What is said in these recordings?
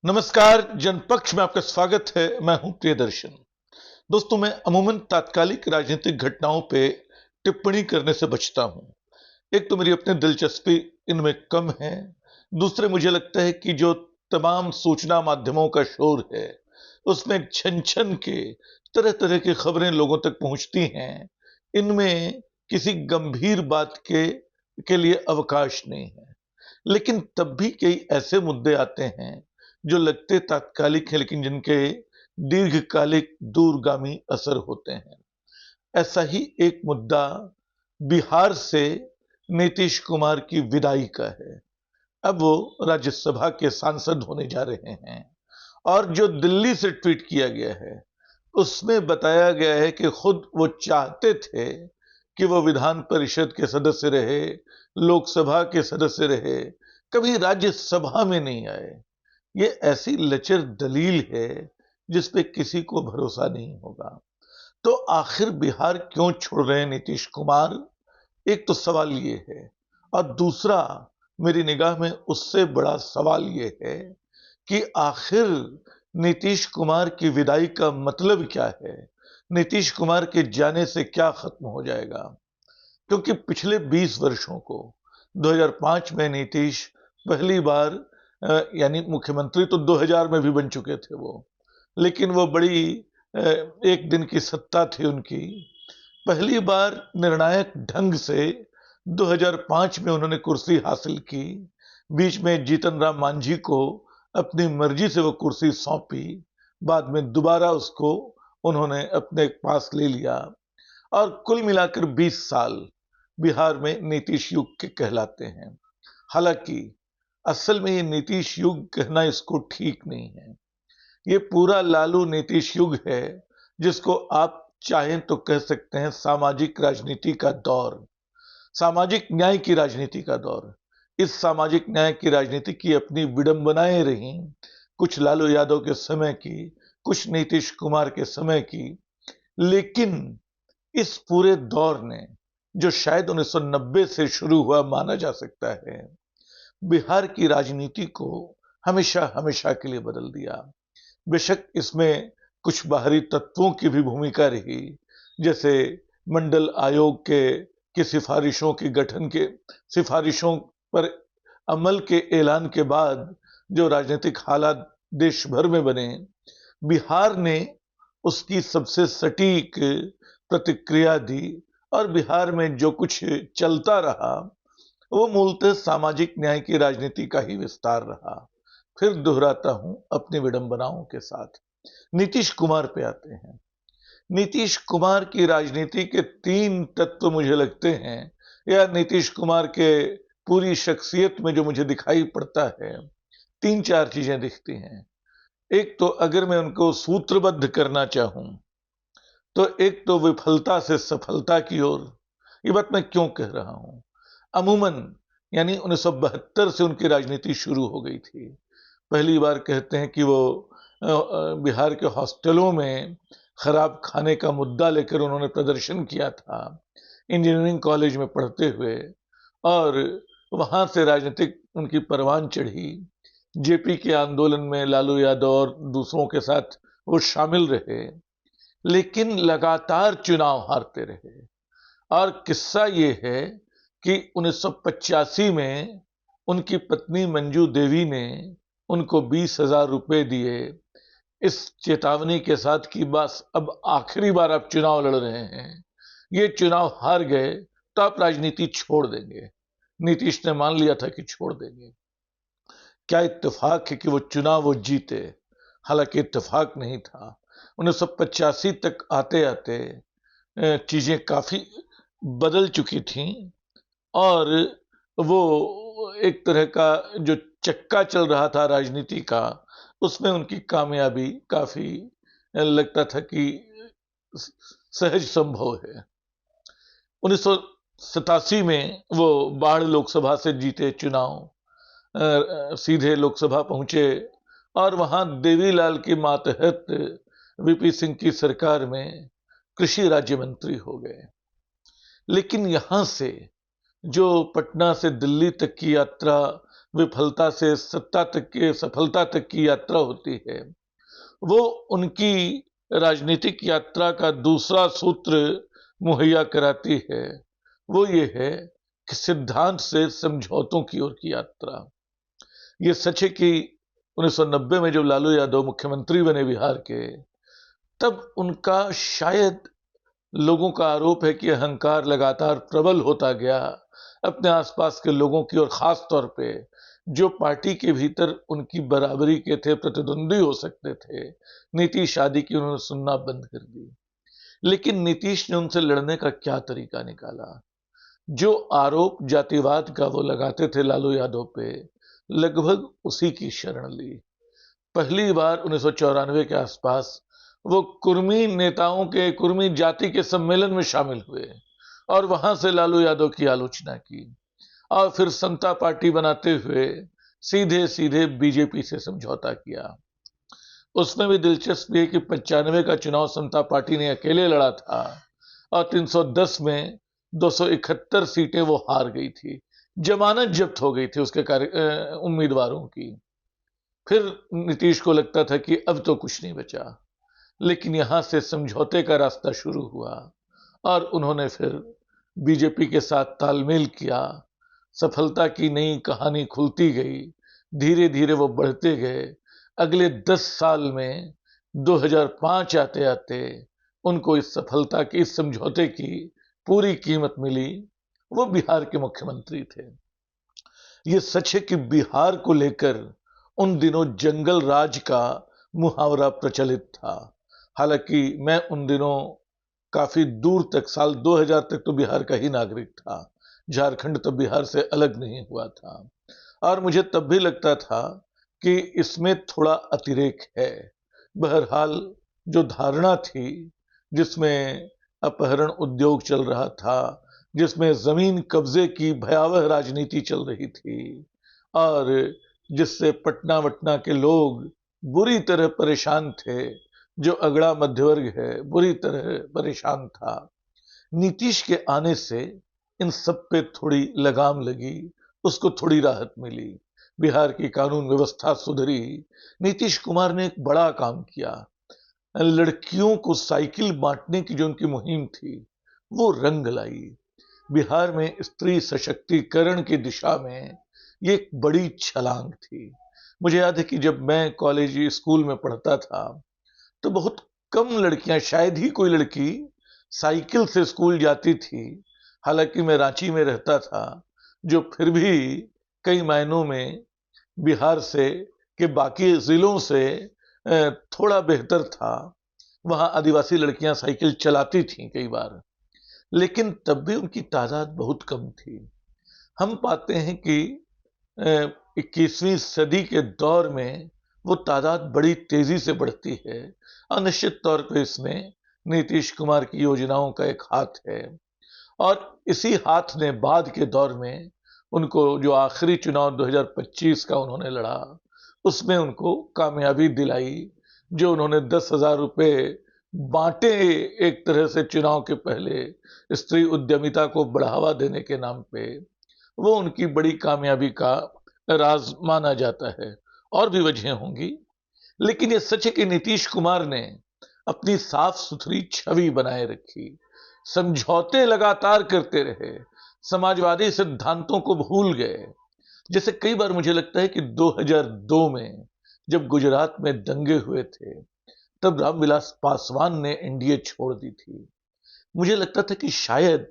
नमस्कार। जनपक्ष में आपका स्वागत है। मैं हूं प्रियदर्शन। दोस्तों, मैं अमूमन तात्कालिक राजनीतिक घटनाओं पे टिप्पणी करने से बचता हूं। एक तो मेरी अपनी दिलचस्पी इनमें कम है, दूसरे मुझे लगता है कि जो तमाम सूचना माध्यमों का शोर है उसमें छन छन के तरह तरह की खबरें लोगों तक पहुंचती हैं। इनमें किसी गंभीर बात के लिए अवकाश नहीं है। लेकिन तब भी कई ऐसे मुद्दे आते हैं जो लगते तात्कालिक हैं, लेकिन जिनके दीर्घकालिक दूरगामी असर होते हैं। ऐसा ही एक मुद्दा बिहार से नीतीश कुमार की विदाई का है। अब वो राज्यसभा के सांसद होने जा रहे हैं और जो दिल्ली से ट्वीट किया गया है उसमें बताया गया है कि खुद वो चाहते थे कि वो विधान परिषद के सदस्य रहे, लोकसभा के सदस्य रहे, कभी राज्यसभा में नहीं आए। ये ऐसी लचर दलील है जिस पे किसी को भरोसा नहीं होगा। तो आखिर बिहार क्यों छोड़ रहे हैं नीतीश कुमार? एक तो सवाल ये है, और दूसरा मेरी निगाह में उससे बड़ा सवाल ये है कि आखिर नीतीश कुमार की विदाई का मतलब क्या है? नीतीश कुमार के जाने से क्या खत्म हो जाएगा? क्योंकि पिछले 20 वर्षों को 2005 में नीतीश पहली बार यानी मुख्यमंत्री तो 2000 में भी बन चुके थे वो, लेकिन वो बड़ी एक दिन की सत्ता थी उनकी। पहली बार निर्णायक ढंग से 2005 में उन्होंने कुर्सी हासिल की। बीच में जीतन राम मांझी को अपनी मर्जी से वो कुर्सी सौंपी, बाद में दोबारा उसको उन्होंने अपने पास ले लिया और कुल मिलाकर 20 साल बिहार में नीतीश युग के कहलाते हैं। हालांकि असल में ये नीतीश युग कहना इसको ठीक नहीं है। ये पूरा लालू नीतीश युग है, जिसको आप चाहें तो कह सकते हैं सामाजिक राजनीति का दौर, सामाजिक न्याय की राजनीति का दौर। इस सामाजिक न्याय की राजनीति की अपनी विडंबनाएं रही, कुछ लालू यादव के समय की, कुछ नीतीश कुमार के समय की। लेकिन इस पूरे दौर ने, जो शायद 1990 से शुरू हुआ माना जा सकता है, बिहार की राजनीति को हमेशा हमेशा के लिए बदल दिया। बेशक इसमें कुछ बाहरी तत्वों की भी भूमिका रही, जैसे मंडल आयोग की सिफारिशों के गठन के सिफारिशों पर अमल के ऐलान के बाद जो राजनीतिक हालात देश भर में बने, बिहार ने उसकी सबसे सटीक प्रतिक्रिया दी और बिहार में जो कुछ चलता रहा वो मूलतः सामाजिक न्याय की राजनीति का ही विस्तार रहा। फिर दोहराता हूं अपनी विडंबनाओं के साथ। नीतीश कुमार पे आते हैं। नीतीश कुमार की राजनीति के 3 तत्व मुझे लगते हैं, या नीतीश कुमार के पूरी शख्सियत में जो मुझे दिखाई पड़ता है, 3-4 चीजें दिखती हैं। एक तो अगर मैं उनको सूत्रबद्ध करना चाहूं तो एक तो विफलता से सफलता की ओर। ये बात मैं क्यों कह रहा हूं? अमूमन यानी 1972 से उनकी राजनीति शुरू हो गई थी। पहली बार कहते हैं कि वो बिहार के हॉस्टलों में खराब खाने का मुद्दा लेकर उन्होंने प्रदर्शन किया था इंजीनियरिंग कॉलेज में पढ़ते हुए, और वहां से राजनीतिक उनकी परवान चढ़ी। जेपी के आंदोलन में लालू यादव और दूसरों के साथ वो शामिल रहे, लेकिन लगातार चुनाव हारते रहे। और किस्सा ये है कि 1985 में उनकी पत्नी मंजू देवी ने उनको 20,000 रुपए दिए, इस चेतावनी के साथ कि बस अब आखिरी बार आप चुनाव लड़ रहे हैं, ये चुनाव हार गए तो आप राजनीति छोड़ देंगे। नीतीश ने मान लिया था कि छोड़ देंगे। क्या इत्तेफाक है कि वो चुनाव वो जीते। हालांकि इत्तेफाक नहीं था। 1985 तक आते आते चीजें काफी बदल चुकी थीं और वो एक तरह का जो चक्का चल रहा था राजनीति का, उसमें उनकी कामयाबी काफी लगता था कि सहज संभव है। 1987 में वो बाढ़ लोकसभा से जीते चुनाव, सीधे लोकसभा पहुंचे और वहां देवीलाल के मातहत वीपी सिंह की सरकार में कृषि राज्य मंत्री हो गए। लेकिन यहां से जो पटना से दिल्ली तक की यात्रा विफलता से सत्ता तक के सफलता तक की यात्रा होती है, वो उनकी राजनीतिक यात्रा का दूसरा सूत्र मुहैया कराती है। वो ये है कि सिद्धांत से समझौतों की ओर की यात्रा। ये सच है कि 1990 में जब लालू यादव मुख्यमंत्री बने बिहार के, तब उनका शायद लोगों का आरोप है कि अहंकार लगातार प्रबल होता गया अपने आसपास के लोगों की, और खास तौर पे जो पार्टी के भीतर उनकी बराबरी के थे, प्रतिद्वंदी हो सकते थे, नीतीश आदि की उन्होंने सुनना बंद कर दी। लेकिन नीतीश ने उनसे लड़ने का क्या तरीका निकाला? जो आरोप जातिवाद का वो लगाते थे लालू यादव पे, लगभग उसी की शरण ली। पहली बार 1994 के आसपास वो कुर्मी नेताओं के, कुर्मी जाति के सम्मेलन में शामिल हुए और वहां से लालू यादव की आलोचना की, और फिर समता पार्टी बनाते हुए सीधे सीधे बीजेपी से समझौता किया। उसमें भी दिलचस्प है कि 95 का चुनाव समता पार्टी ने अकेले लड़ा था और 310 में 271 सीटें वो हार गई थी। जमानत जब्त हो गई थी उसके उम्मीदवारों की। फिर नीतीश को लगता था कि अब तो कुछ नहीं बचा, लेकिन यहां से समझौते का रास्ता शुरू हुआ और उन्होंने फिर बीजेपी के साथ तालमेल किया। सफलता की नई कहानी खुलती गई, धीरे धीरे वो बढ़ते गए। अगले 10 साल में 2005 आते आते उनको इस सफलता की, इस समझौते की पूरी कीमत मिली। वो बिहार के मुख्यमंत्री थे। ये सच है कि बिहार को लेकर उन दिनों जंगल राज का मुहावरा प्रचलित था। हालांकि मैं उन दिनों काफी दूर तक, साल 2000 तक तो बिहार का ही नागरिक था। झारखंड तब बिहार से अलग नहीं हुआ था, और मुझे तब भी लगता था कि इसमें थोड़ा अतिरेक है। बहरहाल जो धारणा थी, जिसमें अपहरण उद्योग चल रहा था, जिसमें जमीन कब्जे की भयावह राजनीति चल रही थी, और जिससे पटना वटना के लोग बुरी तरह परेशान थे, जो अगड़ा मध्यवर्ग है बुरी तरह परेशान था, नीतीश के आने से इन सब पे थोड़ी लगाम लगी, उसको थोड़ी राहत मिली। बिहार की कानून व्यवस्था सुधरी। नीतीश कुमार ने एक बड़ा काम किया। लड़कियों को साइकिल बांटने की जो उनकी मुहिम थी, वो रंग लाई। बिहार में स्त्री सशक्तिकरण की दिशा में ये एक बड़ी छलांग थी। मुझे याद है कि जब मैं कॉलेज स्कूल में पढ़ता था, तो बहुत कम लड़कियां, शायद ही कोई लड़की साइकिल से स्कूल जाती थी। हालांकि मैं रांची में रहता था, जो फिर भी कई मायनों में बिहार से के बाकी जिलों से थोड़ा बेहतर था। वहां आदिवासी लड़कियां साइकिल चलाती थीं कई बार, लेकिन तब भी उनकी तादाद बहुत कम थी। हम पाते हैं कि 21वीं सदी के दौर में वो तादाद बड़ी तेजी से बढ़ती है, और निश्चित तौर पे इसमें नीतीश कुमार की योजनाओं का एक हाथ है। और इसी हाथ ने बाद के दौर में उनको, जो आखिरी चुनाव 2025 का उन्होंने लड़ा, उसमें उनको कामयाबी दिलाई। जो उन्होंने 10,000 रुपए बांटे एक तरह से चुनाव के पहले स्त्री उद्यमिता को बढ़ावा देने के नाम पे, वो उनकी बड़ी कामयाबी का राज माना जाता है। और भी वजहें होंगी, लेकिन ये सच है कि नीतीश कुमार ने अपनी साफ सुथरी छवि बनाए रखी, समझौते लगातार करते रहे, समाजवादी सिद्धांतों को भूल गए। जैसे कई बार मुझे लगता है कि 2002 में जब गुजरात में दंगे हुए थे, तब रामविलास पासवान ने एनडीए छोड़ दी थी। मुझे लगता था कि शायद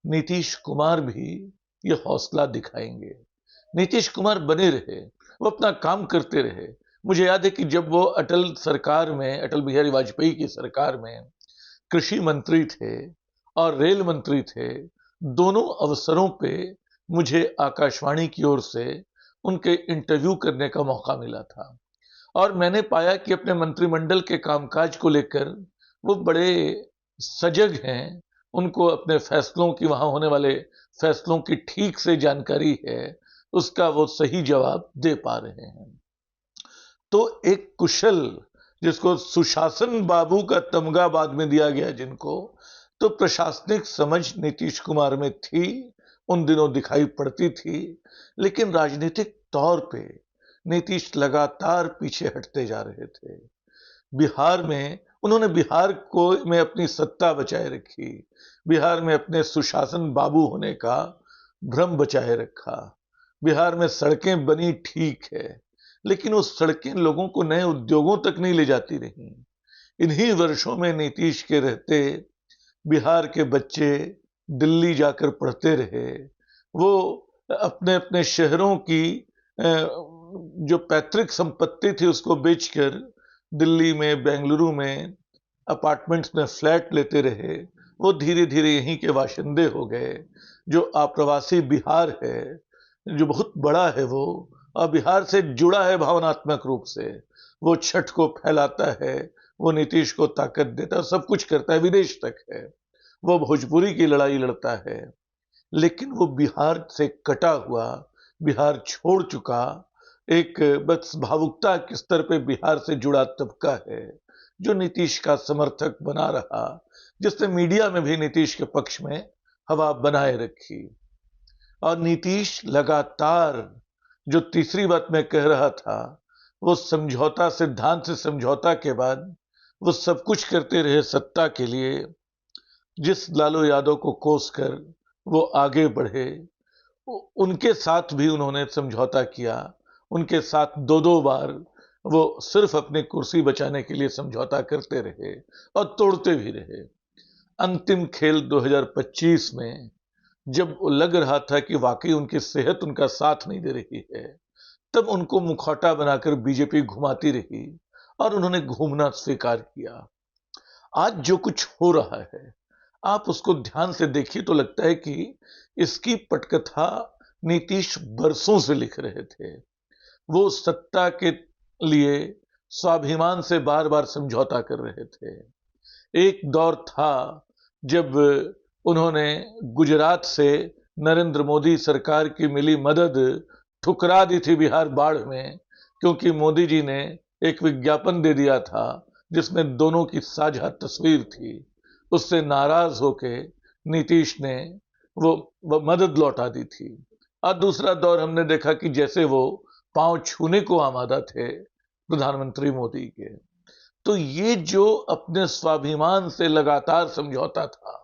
नीतीश कुमार भी ये हौसला दिखाएंगे। नीतीश कुमार बने रहे, वो अपना काम करते रहे। मुझे याद है कि जब वो अटल सरकार में, अटल बिहारी वाजपेयी की सरकार में कृषि मंत्री थे और रेल मंत्री थे, दोनों अवसरों पे मुझे आकाशवाणी की ओर से उनके इंटरव्यू करने का मौका मिला था, और मैंने पाया कि अपने मंत्रिमंडल के कामकाज को लेकर वो बड़े सजग हैं। उनको अपने फैसलों की, वहां होने वाले फैसलों की ठीक से जानकारी है, उसका वो सही जवाब दे पा रहे हैं। तो एक कुशल, जिसको सुशासन बाबू का तमगा बाद में दिया गया जिनको, तो प्रशासनिक समझ नीतीश कुमार में थी, उन दिनों दिखाई पड़ती थी। लेकिन राजनीतिक तौर पे नीतीश लगातार पीछे हटते जा रहे थे। बिहार में उन्होंने बिहार को में अपनी सत्ता बचाए रखी, बिहार में अपने सुशासन बाबू होने का भ्रम बचाए रखा। बिहार में सड़कें बनी ठीक है, लेकिन वो सड़कें लोगों को नए उद्योगों तक नहीं ले जाती रहीं। इन्हीं वर्षों में नीतीश के रहते बिहार के बच्चे दिल्ली जाकर पढ़ते रहे। वो अपने अपने शहरों की जो पैतृक संपत्ति थी उसको बेचकर दिल्ली में, बेंगलुरु में अपार्टमेंट्स में फ्लैट लेते रहे। वो धीरे धीरे यहीं के बाशिंदे हो गए। जो आप्रवासी बिहार है, जो बहुत बड़ा है, वो और बिहार से जुड़ा है भावनात्मक रूप से। वो छठ को फैलाता है, वो नीतीश को ताकत देता है, सब कुछ करता है, विदेश तक है। वो भोजपुरी की लड़ाई लड़ता है, लेकिन वो बिहार से कटा हुआ, बिहार छोड़ चुका एक बस भावुकता के स्तर पे बिहार से जुड़ा तबका है जो नीतीश का समर्थक बना रहा, जिसने मीडिया में भी नीतीश के पक्ष में हवा बनाए रखी। और नीतीश लगातार, जो तीसरी बात मैं कह रहा था, वो समझौता, सिद्धांत से समझौता के बाद वो सब कुछ करते रहे सत्ता के लिए। जिस लालू यादव को कोसकर वो आगे बढ़े, उनके साथ भी उन्होंने समझौता किया। उनके साथ दो दो बार वो सिर्फ अपनी कुर्सी बचाने के लिए समझौता करते रहे और तोड़ते भी रहे। अंतिम खेल 2025 में जब लग रहा था कि वाकई उनकी सेहत उनका साथ नहीं दे रही है, तब उनको मुखौटा बनाकर बीजेपी घुमाती रही और उन्होंने घूमना स्वीकार किया। आज जो कुछ हो रहा है, आप उसको ध्यान से देखिए तो लगता है कि इसकी पटकथा नीतीश बरसों से लिख रहे थे। वो सत्ता के लिए स्वाभिमान से बार बार समझौता कर रहे थे। एक दौर था जब उन्होंने गुजरात से नरेंद्र मोदी सरकार की मिली मदद ठुकरा दी थी बिहार बाढ़ में, क्योंकि मोदी जी ने एक विज्ञापन दे दिया था जिसमें दोनों की साझा तस्वीर थी। उससे नाराज होके नीतीश ने वो मदद लौटा दी थी। और दूसरा दौर हमने देखा कि जैसे वो पांव छूने को आमादा थे प्रधानमंत्री मोदी के। तो ये जो अपने स्वाभिमान से लगातार समझौता था,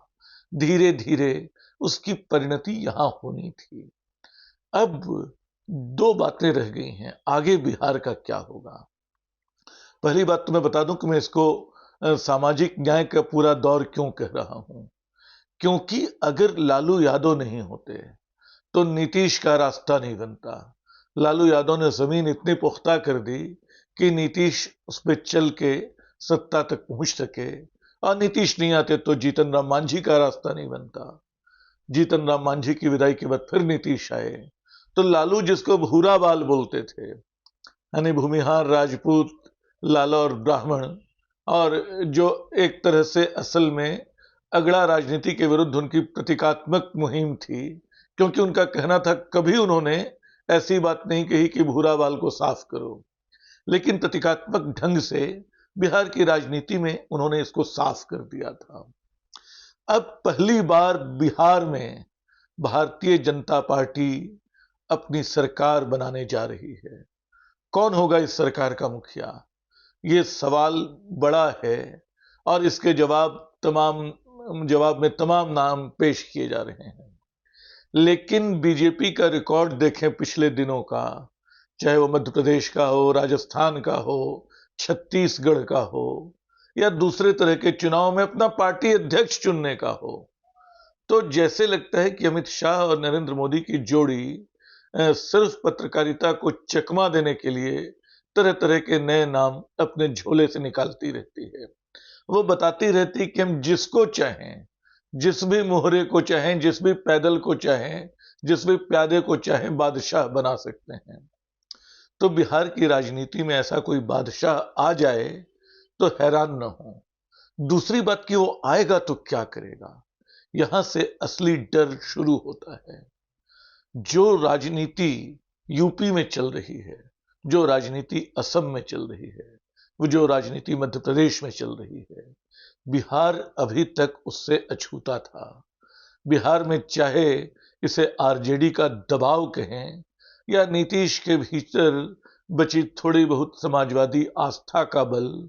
धीरे धीरे उसकी परिणति यहां होनी थी। अब दो बातें रह गई हैं, आगे बिहार का क्या होगा। पहली बात तो मैं बता दूं कि मैं इसको सामाजिक न्याय का पूरा दौर क्यों कह रहा हूं, क्योंकि अगर लालू यादव नहीं होते तो नीतीश का रास्ता नहीं बनता। लालू यादव ने जमीन इतनी पुख्ता कर दी कि नीतीश उस पर चल के सत्ता तक पहुंच सके, और नीतीश नहीं आते तो जीतन राम मांझी का रास्ता नहीं बनता। जीतन राम मांझी की विदाई के बाद फिर नीतीश आए, तो लालू जिसको भूरा बाल बोलते थे, यानी भूमिहार, राजपूत, लाला और ब्राह्मण, और जो एक तरह से असल में अगड़ा राजनीति के विरुद्ध उनकी प्रतीकात्मक मुहिम थी, क्योंकि उनका कहना था, कभी उन्होंने ऐसी बात नहीं कही कि भूरा बाल को साफ करो, लेकिन प्रतीकात्मक ढंग से बिहार की राजनीति में उन्होंने इसको साफ कर दिया था। अब पहली बार बिहार में भारतीय जनता पार्टी अपनी सरकार बनाने जा रही है। कौन होगा इस सरकार का मुखिया, ये सवाल बड़ा है, और इसके जवाब में तमाम नाम पेश किए जा रहे हैं। लेकिन बीजेपी का रिकॉर्ड देखें पिछले दिनों का, चाहे वो मध्य प्रदेश का हो, राजस्थान का हो, छत्तीसगढ़ का हो, या दूसरे तरह के चुनाव में अपना पार्टी अध्यक्ष चुनने का हो, तो जैसे लगता है कि अमित शाह और नरेंद्र मोदी की जोड़ी सिर्फ पत्रकारिता को चकमा देने के लिए तरह तरह के नए नाम अपने झोले से निकालती रहती है। वो बताती रहती कि हम जिसको चाहें, जिस भी मोहरे को चाहें, जिस भी पैदल को चाहें, जिस भी प्यादे को चाहें बादशाह बना सकते हैं। तो बिहार की राजनीति में ऐसा कोई बादशाह आ जाए तो हैरान न हो। दूसरी बात कि वो आएगा तो क्या करेगा, यहां से असली डर शुरू होता है। जो राजनीति यूपी में चल रही है, जो राजनीति असम में चल रही है, वो जो राजनीति मध्य प्रदेश में चल रही है, बिहार अभी तक उससे अछूता था। बिहार में चाहे इसे आरजेडी का दबाव कहें, या नीतीश के भीतर बची थोड़ी बहुत समाजवादी आस्था का बल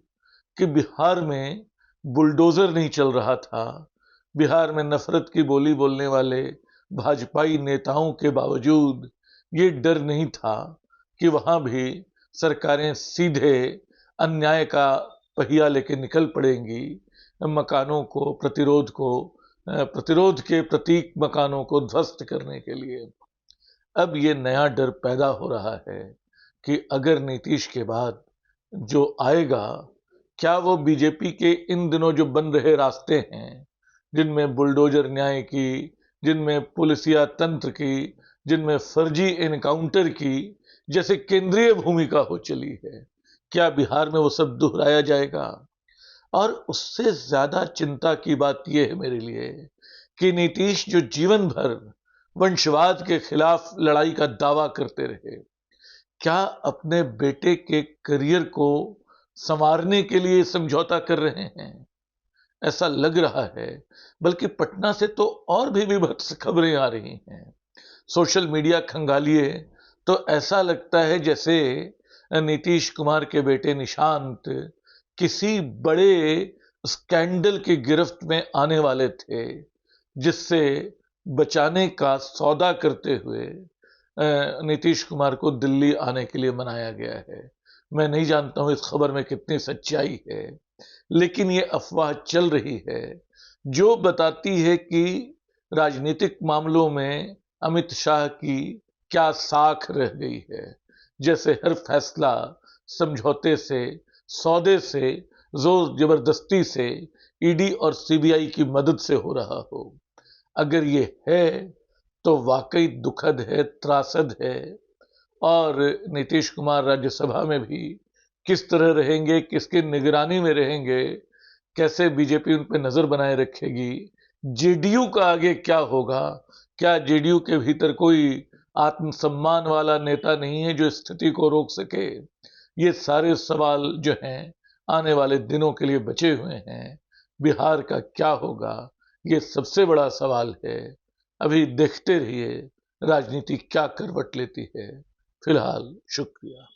कि बिहार में बुलडोजर नहीं चल रहा था, बिहार में नफरत की बोली बोलने वाले भाजपाई नेताओं के बावजूद ये डर नहीं था कि वहां भी सरकारें सीधे अन्याय का पहिया लेके निकल पड़ेंगी, मकानों को प्रतिरोध के प्रतीक मकानों को ध्वस्त करने के लिए। अब ये नया डर पैदा हो रहा है कि अगर नीतीश के बाद जो आएगा, क्या वो बीजेपी के इन दिनों जो बन रहे रास्ते हैं, जिनमें बुलडोजर न्याय की, जिनमें पुलिसिया तंत्र की, जिनमें फर्जी एनकाउंटर की जैसे केंद्रीय भूमिका हो चली है, क्या बिहार में वो सब दोहराया जाएगा? और उससे ज्यादा चिंता की बात यह है मेरे लिए कि नीतीश जो जीवन भर वंशवाद के खिलाफ लड़ाई का दावा करते रहे, क्या अपने बेटे के करियर को संवारने के लिए समझौता कर रहे हैं? ऐसा लग रहा है। बल्कि पटना से तो और भी विभत्स खबरें आ रही हैं। सोशल मीडिया खंगालिए तो ऐसा लगता है जैसे नीतीश कुमार के बेटे निशांत किसी बड़े स्कैंडल की गिरफ्त में आने वाले थे, जिससे बचाने का सौदा करते हुए नीतीश कुमार को दिल्ली आने के लिए मनाया गया है। मैं नहीं जानता हूं इस खबर में कितनी सच्चाई है, लेकिन ये अफवाह चल रही है जो बताती है कि राजनीतिक मामलों में अमित शाह की क्या साख रह गई है। जैसे हर फैसला समझौते से, सौदे से, जोर जबरदस्ती से, ईडी और सीबीआई की मदद से हो रहा हो। अगर ये है तो वाकई दुखद है, त्रासद है। और नीतीश कुमार राज्यसभा में भी किस तरह रहेंगे, किसकी निगरानी में रहेंगे, कैसे बीजेपी उन पर नजर बनाए रखेगी, जेडीयू का आगे क्या होगा, क्या जेडीयू के भीतर कोई आत्मसम्मान वाला नेता नहीं है जो स्थिति को रोक सके? ये सारे सवाल जो हैं आने वाले दिनों के लिए बचे हुए हैं। बिहार का क्या होगा, ये सबसे बड़ा सवाल है। अभी देखते रहिए राजनीति क्या करवट लेती है। फिलहाल शुक्रिया।